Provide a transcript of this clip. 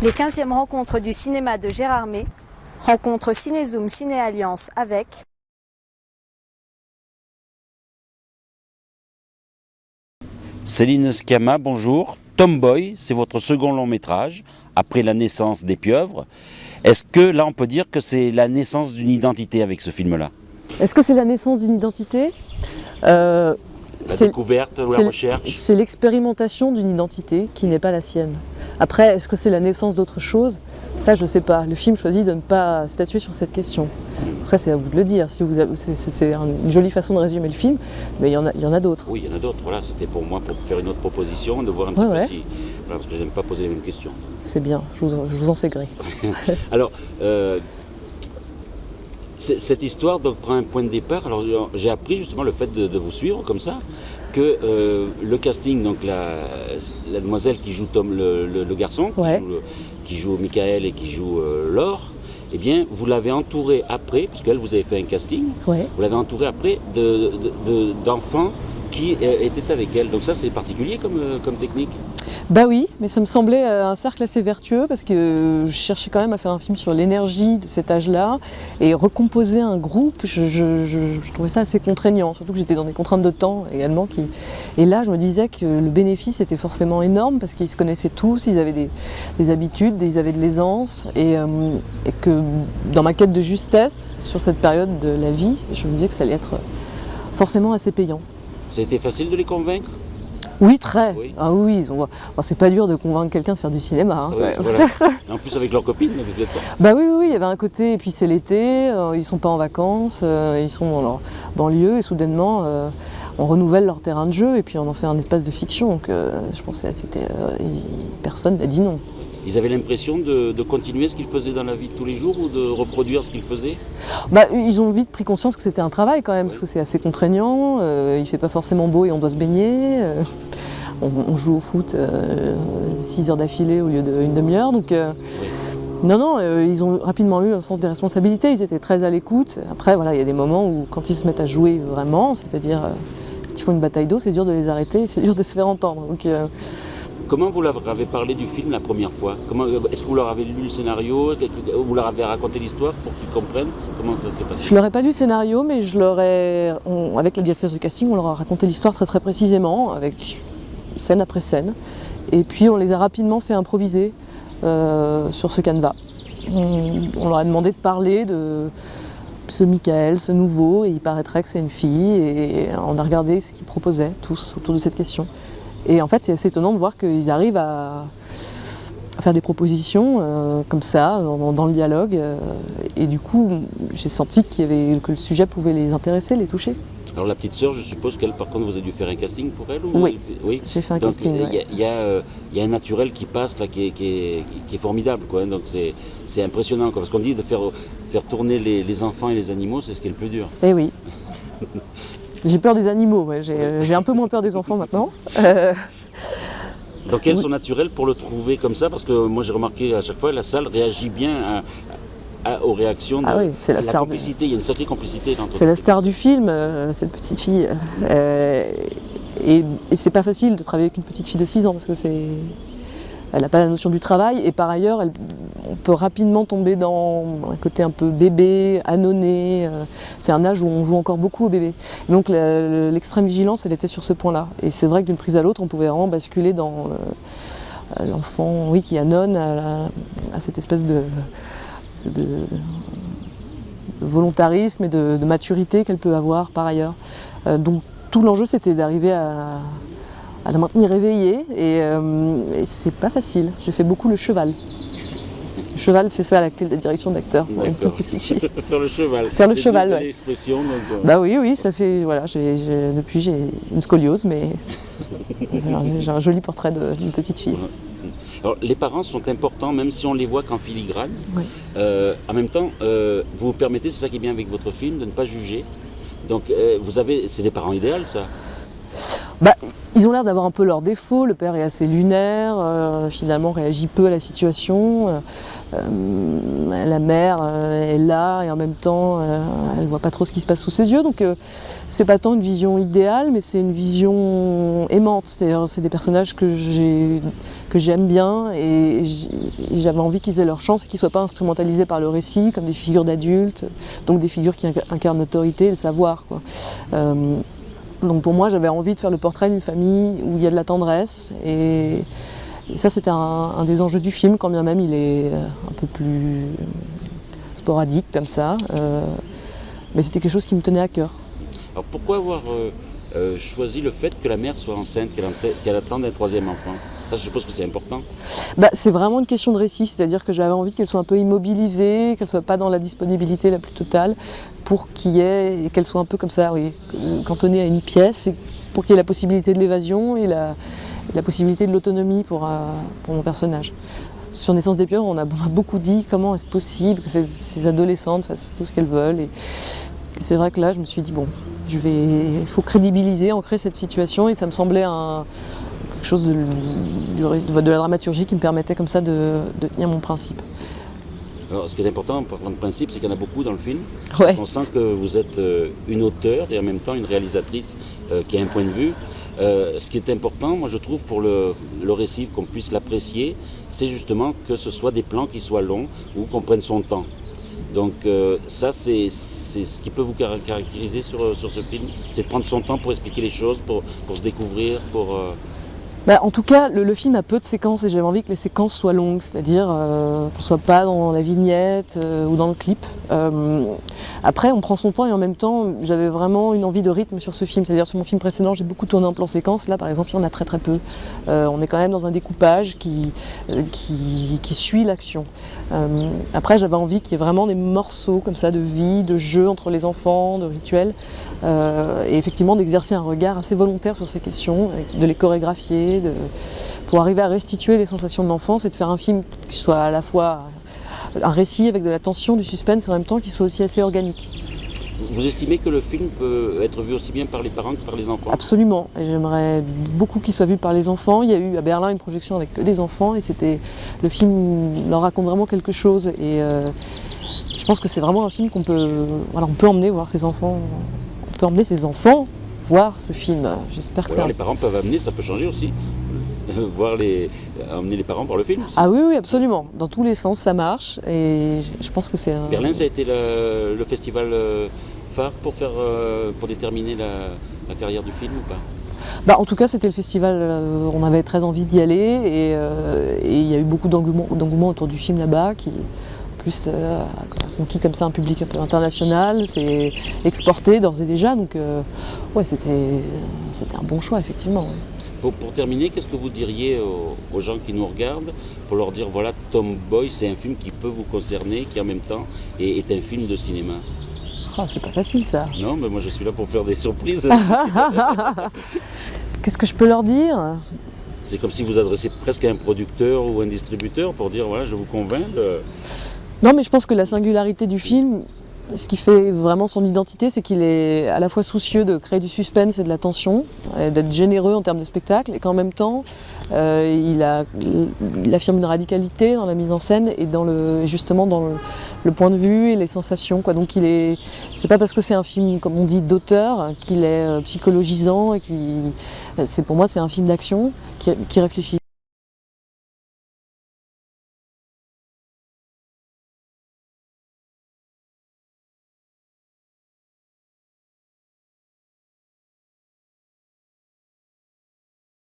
Les 15e rencontres du cinéma de Gérard May, rencontre Cinézoom Ciné Alliance avec Céline Sciamma, bonjour. Tomboy, c'est votre second long métrage, après La naissance des pieuvres. Est-ce que là on peut dire que c'est la naissance d'une identité avec ce film-là? Est-ce que c'est la naissance d'une identité? La découverte ou la recherche? C'est l'expérimentation d'une identité qui n'est pas la sienne. Après, est-ce que c'est la naissance d'autre chose? Ça, je ne sais pas. Le film choisit de ne pas statuer sur cette question. Donc ça, c'est à vous de le dire. Si c'est une jolie façon de résumer le film, mais il y en a d'autres. Oui, il y en a d'autres. Voilà, c'était pour moi pour faire une autre proposition, de voir un petit peu si... Voilà, parce que je n'aime pas poser les mêmes questions. C'est bien, je vous en sais gré. Alors, cette histoire donc, prend un point de départ. Alors, j'ai appris justement le fait de vous suivre comme ça, que le casting, donc la demoiselle qui joue Tom, le garçon, qui joue Michael et qui joue Laure, eh bien, vous l'avez entouré après, parce qu'elle vous avez fait un casting, vous l'avez entouré après d'enfants qui étaient avec elle. Donc ça, c'est particulier comme technique. Bah oui, mais ça me semblait un cercle assez vertueux parce que je cherchais quand même à faire un film sur l'énergie de cet âge-là et recomposer un groupe, je trouvais ça assez contraignant, surtout que j'étais dans des contraintes de temps également. Et là, je me disais que le bénéfice était forcément énorme parce qu'ils se connaissaient tous, ils avaient des habitudes, ils avaient de l'aisance et que dans ma quête de justesse sur cette période de la vie, je me disais que ça allait être forcément assez payant. C'était facile de les convaincre? Oui, très. Oui. Ah oui, c'est pas dur de convaincre quelqu'un de faire du cinéma. Hein. Oui, voilà. En plus avec leurs copines, peut-être. Bah oui, il y avait un côté, et puis c'est l'été, ils sont pas en vacances, ils sont dans leur banlieue, et soudainement, on renouvelle leur terrain de jeu, et puis on en fait un espace de fiction. Donc je pensais, personne n'a dit non. Ils avaient l'impression de continuer ce qu'ils faisaient dans la vie de tous les jours ou de reproduire ce qu'ils faisaient? Bah, ils ont vite pris conscience que c'était un travail quand même, parce que c'est assez contraignant, il fait pas forcément beau et on doit se baigner, on joue au foot 6 heures d'affilée au lieu d'une demi-heure, donc non, ils ont rapidement eu un sens des responsabilités, ils étaient très à l'écoute. Après voilà, il y a des moments où quand ils se mettent à jouer vraiment, c'est-à-dire quand ils font une bataille d'eau, c'est dur de les arrêter, c'est dur de se faire entendre. Donc, comment vous leur avez parlé du film la première fois? Est-ce que vous leur avez lu le scénario? Vous leur avez raconté l'histoire pour qu'ils comprennent? Comment ça s'est passé? Je leur ai pas lu le scénario, mais avec la directrice de casting, on leur a raconté l'histoire très très précisément, avec scène après scène. Et puis on les a rapidement fait improviser sur ce canevas. On leur a demandé de parler de ce Michael, ce nouveau, et il paraîtrait que c'est une fille, et on a regardé ce qu'ils proposaient tous autour de cette question. Et en fait, c'est assez étonnant de voir qu'ils arrivent à faire des propositions comme ça, dans le dialogue. Et du coup, j'ai senti que le sujet pouvait les intéresser, les toucher. Alors la petite sœur, je suppose qu'elle, par contre, vous avez dû faire un casting pour elle? Oui, j'ai fait un casting. Il y a un naturel qui passe là, qui est formidable, quoi. Donc c'est impressionnant, quoi. Parce qu'on dit de faire tourner les enfants et les animaux, c'est ce qui est le plus dur. Eh oui. J'ai peur des animaux, j'ai un peu moins peur des enfants maintenant. Donc elles sont naturelles pour le trouver comme ça, parce que moi j'ai remarqué à chaque fois la salle réagit bien aux réactions. C'est la star complicité, il y a une sacrée complicité. C'est la star du film, cette petite fille. Et c'est pas facile de travailler avec une petite fille de 6 ans, parce que elle n'a pas la notion du travail, et par ailleurs, on peut rapidement tomber dans un côté un peu bébé, annonné. C'est un âge où on joue encore beaucoup au bébé. Donc l'extrême vigilance, elle était sur ce point-là. Et c'est vrai que d'une prise à l'autre, on pouvait vraiment basculer dans l'enfant qui annonne à cette espèce de volontarisme et de maturité qu'elle peut avoir par ailleurs. Donc tout l'enjeu, c'était d'arriver à la maintenir éveillée, et c'est pas facile. J'ai fait beaucoup le cheval. Le cheval, c'est ça la clé de la direction d'acteur pour une toute petite fille. Faire le cheval. Faire le cheval, ouais. L'expression, donc, Bah oui, ça fait. Voilà, depuis j'ai une scoliose, mais j'ai un joli portrait d'une petite fille. Alors, les parents sont importants, même si on les voit qu'en filigrane. Oui. En même temps, vous vous permettez, c'est ça qui est bien avec votre film, de ne pas juger. Donc, c'est des parents idéaux, ça? Bah, Ils ont l'air d'avoir un peu leurs défauts. Le père est assez lunaire, finalement réagit peu à la situation. La mère est là et en même temps elle ne voit pas trop ce qui se passe sous ses yeux. Donc c'est pas tant une vision idéale, mais c'est une vision aimante. C'est-à-dire c'est des personnages que j'aime bien et j'avais envie qu'ils aient leur chance et qu'ils ne soient pas instrumentalisés par le récit comme des figures d'adultes, donc des figures qui incarnent l'autorité et le savoir, quoi. Donc pour moi, j'avais envie de faire le portrait d'une famille où il y a de la tendresse. Et ça, c'était un des enjeux du film, quand bien même il est un peu plus sporadique comme ça. Mais c'était quelque chose qui me tenait à cœur. Alors pourquoi avoir choisi le fait que la mère soit enceinte, qu'elle attende un troisième enfant? Ça, je suppose que c'est important. C'est vraiment une question de récit, c'est-à-dire que j'avais envie qu'elle soit un peu immobilisée, qu'elle ne soit pas dans la disponibilité la plus totale, pour qu'elle soit un peu comme ça, oui, cantonnée à une pièce, et pour qu'il y ait la possibilité de l'évasion et la possibilité de l'autonomie pour mon personnage. Sur Naissance des pieuvres, on a beaucoup dit comment est-ce possible que ces adolescentes fassent tout ce qu'elles veulent. Et c'est vrai que là, je me suis dit, bon, il faut crédibiliser, ancrer cette situation, et ça me semblait quelque chose de la dramaturgie qui me permettait comme ça de tenir mon principe. Alors, ce qui est important pour prendre principe, c'est qu'il y en a beaucoup dans le film. Ouais. On sent que vous êtes une auteure et en même temps une réalisatrice qui a un point de vue. Ce qui est important, moi je trouve, pour le récit, qu'on puisse l'apprécier, c'est justement que ce soit des plans qui soient longs ou qu'on prenne son temps. Donc ça, c'est ce qui peut vous caractériser sur ce film, c'est de prendre son temps pour expliquer les choses, pour se découvrir, En tout cas, le film a peu de séquences et j'avais envie que les séquences soient longues, c'est-à-dire qu'on ne soit pas dans la vignette ou dans le clip. Après, on prend son temps et en même temps, j'avais vraiment une envie de rythme sur ce film. C'est-à-dire sur mon film précédent, j'ai beaucoup tourné en plan séquence. Là, par exemple, il y en a très très peu. On est quand même dans un découpage qui suit l'action. Après, j'avais envie qu'il y ait vraiment des morceaux comme ça de vie, de jeu entre les enfants, de rituels. Et effectivement d'exercer un regard assez volontaire sur ces questions, de les chorégraphier, pour arriver à restituer les sensations de l'enfance et de faire un film qui soit à la fois un récit avec de la tension, du suspense, et en même temps qui soit aussi assez organique. Vous estimez que le film peut être vu aussi bien par les parents que par les enfants? Absolument, et j'aimerais beaucoup qu'il soit vu par les enfants. Il y a eu à Berlin une projection avec que des enfants et le film leur raconte vraiment quelque chose. Et je pense que c'est vraiment un film on peut emmener voir ses enfants. On peut emmener ses enfants voir ce film. J'espère que les parents peuvent amener, ça peut changer aussi. Emmener les parents voir le film aussi. Ah oui, absolument. Dans tous les sens, ça marche. Et je pense que c'est Berlin, ça a été le festival phare pour déterminer la carrière du film ou pas? En tout cas, c'était le festival, on avait très envie d'y aller. Et il y a eu beaucoup d'engouement autour du film là-bas qui... plus conquis comme ça un public un peu international, c'est exporté d'ores et déjà, donc c'était un bon choix effectivement. Ouais. Pour terminer, qu'est-ce que vous diriez aux gens qui nous regardent pour leur dire voilà, Tomboy, c'est un film qui peut vous concerner, qui en même temps est un film de cinéma? Oh, c'est pas facile ça. Non, mais moi je suis là pour faire des surprises. Qu'est-ce que je peux leur dire? C'est comme si vous adressiez presque à un producteur ou un distributeur pour dire voilà, je vous convainc de... Non, mais je pense que la singularité du film, ce qui fait vraiment son identité, c'est qu'il est à la fois soucieux de créer du suspense et de la tension, d'être généreux en termes de spectacle, et qu'en même temps, il affirme une radicalité dans la mise en scène et justement dans le point de vue et les sensations, quoi. Donc c'est pas parce que c'est un film, comme on dit, d'auteur, qu'il est psychologisant et pour moi c'est un film d'action qui réfléchit.